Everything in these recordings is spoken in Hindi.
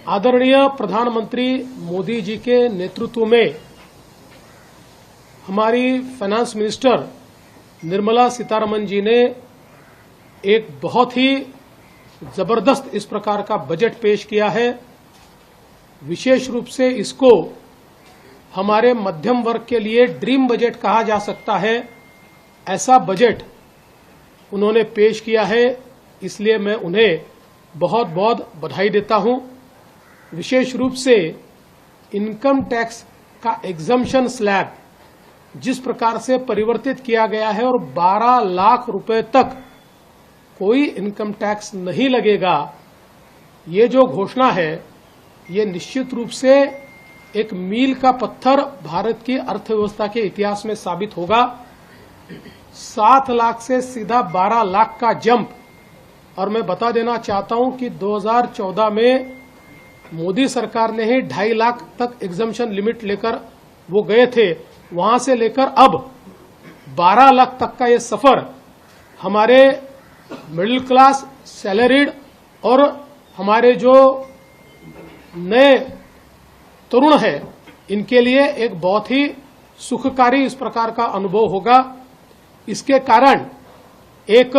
आदरणीय प्रधानमंत्री मोदी जी के नेतृत्व में हमारी फाइनेंस मिनिस्टर निर्मला सीतारमण जी ने एक बहुत ही जबरदस्त इस प्रकार का बजट पेश किया है। विशेष रूप से इसको हमारे मध्यम वर्ग के लिए ड्रीम बजट कहा जा सकता है। ऐसा बजट उन्होंने पेश किया है, इसलिए मैं उन्हें बहुत बहुत बधाई देता हूं। विशेष रूप से इनकम टैक्स का एग्जम्पशन स्लैब जिस प्रकार से परिवर्तित किया गया है और 12 लाख रुपए तक कोई इनकम टैक्स नहीं लगेगा, ये जो घोषणा है ये निश्चित रूप से एक मील का पत्थर भारत की अर्थव्यवस्था के इतिहास में साबित होगा। 7 लाख से सीधा 12 लाख का जंप। और मैं बता देना चाहता हूं कि 2014 में मोदी सरकार ने ही 2.5 लाख तक एग्जम्पशन लिमिट लेकर वो गए थे। वहां से लेकर अब 12 लाख तक का ये सफर हमारे मिडिल क्लास, सैलरीड और हमारे जो नए तरुण है, इनके लिए एक बहुत ही सुखकारी इस प्रकार का अनुभव होगा। इसके कारण एक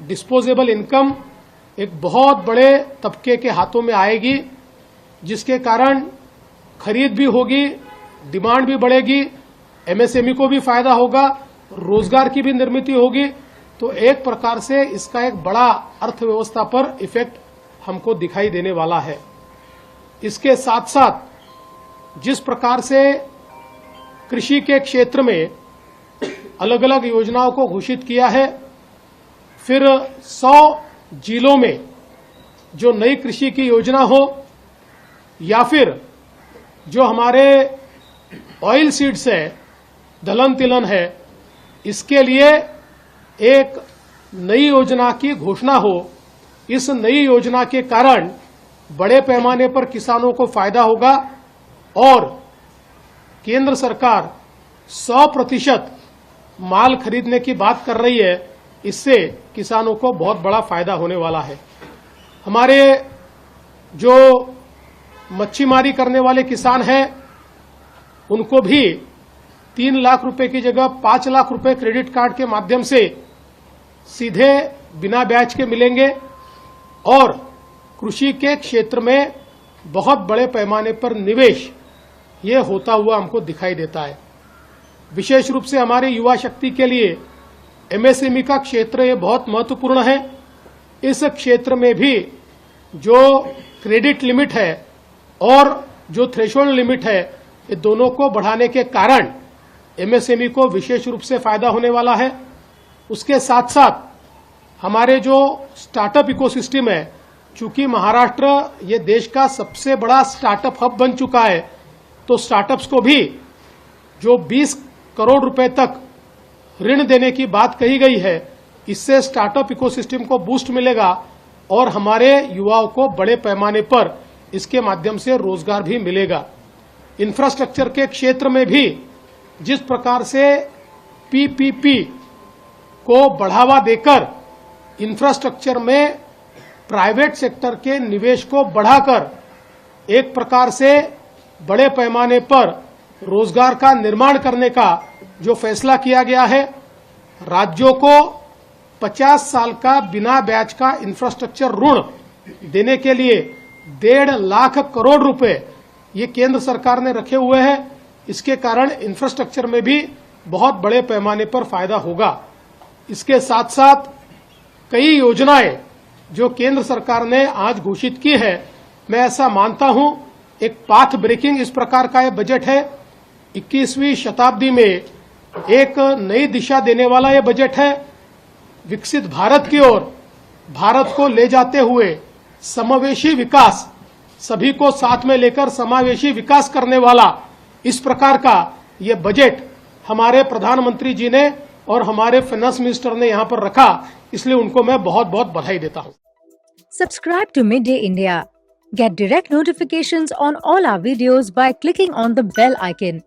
डिस्पोजेबल इनकम एक बहुत बड़े तबके के हाथों में आएगी, जिसके कारण खरीद भी होगी, डिमांड भी बढ़ेगी, एमएसएमई को भी फायदा होगा, रोजगार की भी निर्मित होगी। तो एक प्रकार से इसका एक बड़ा अर्थव्यवस्था पर इफेक्ट हमको दिखाई देने वाला है। इसके साथ साथ जिस प्रकार से कृषि के क्षेत्र में अलग अलग योजनाओं को घोषित किया है, फिर 100 जिलों में जो नई कृषि की योजना हो, या फिर जो हमारे ऑयल सीड्स है, दलहन तिलहन है, इसके लिए एक नई योजना की घोषणा हो। इस नई योजना के कारण बड़े पैमाने पर किसानों को फायदा होगा और केंद्र सरकार 100% माल खरीदने की बात कर रही है। इससे किसानों को बहुत बड़ा फायदा होने वाला है। हमारे जो मच्छीमारी करने वाले किसान हैं, उनको भी 3 लाख रुपए की जगह 5 लाख रुपए क्रेडिट कार्ड के माध्यम से सीधे बिना ब्याज के मिलेंगे और कृषि के क्षेत्र में बहुत बड़े पैमाने पर निवेश ये होता हुआ हमको दिखाई देता है। विशेष रूप से हमारी युवा शक्ति के लिए एमएसएमई का क्षेत्र ये बहुत महत्वपूर्ण है। इस क्षेत्र में भी जो क्रेडिट लिमिट है और जो थ्रेशोल्ड लिमिट है, ये दोनों को बढ़ाने के कारण एमएसएमई को विशेष रूप से फायदा होने वाला है। उसके साथ साथ हमारे जो स्टार्टअप इकोसिस्टम है, चूंकि महाराष्ट्र ये देश का सबसे बड़ा स्टार्टअप हब बन चुका है, तो स्टार्टअप्स को भी जो 20 करोड़ रुपए तक ऋण देने की बात कही गई है, इससे स्टार्टअप इकोसिस्टम को बूस्ट मिलेगा और हमारे युवाओं को बड़े पैमाने पर इसके माध्यम से रोजगार भी मिलेगा। इंफ्रास्ट्रक्चर के क्षेत्र में भी जिस प्रकार से पीपीपी को बढ़ावा देकर इंफ्रास्ट्रक्चर में प्राइवेट सेक्टर के निवेश को बढ़ाकर एक प्रकार से बड़े पैमाने पर रोजगार का निर्माण करने का जो फैसला किया गया है, राज्यों को 50 साल का बिना ब्याज का इंफ्रास्ट्रक्चर ऋण देने के लिए 1.5 लाख करोड़ रुपए ये केंद्र सरकार ने रखे हुए हैं। इसके कारण इंफ्रास्ट्रक्चर में भी बहुत बड़े पैमाने पर फायदा होगा। इसके साथ साथ कई योजनाएं जो केंद्र सरकार ने आज घोषित की है, मैं ऐसा मानता हूं एक पाथ ब्रेकिंग इस प्रकार का यह बजट है। 21वीं शताब्दी में एक नई दिशा देने वाला यह बजट है। विकसित भारत की ओर भारत को ले जाते हुए समावेशी विकास, सभी को साथ में लेकर समावेशी विकास करने वाला इस प्रकार का यह बजट हमारे प्रधानमंत्री जी ने और हमारे फाइनेंस मिनिस्टर ने यहां पर रखा, इसलिए उनको मैं बहुत बहुत बधाई देता हूं। Subscribe to Mid Day India. Get direct notifications on all our videos by clicking on the bell icon.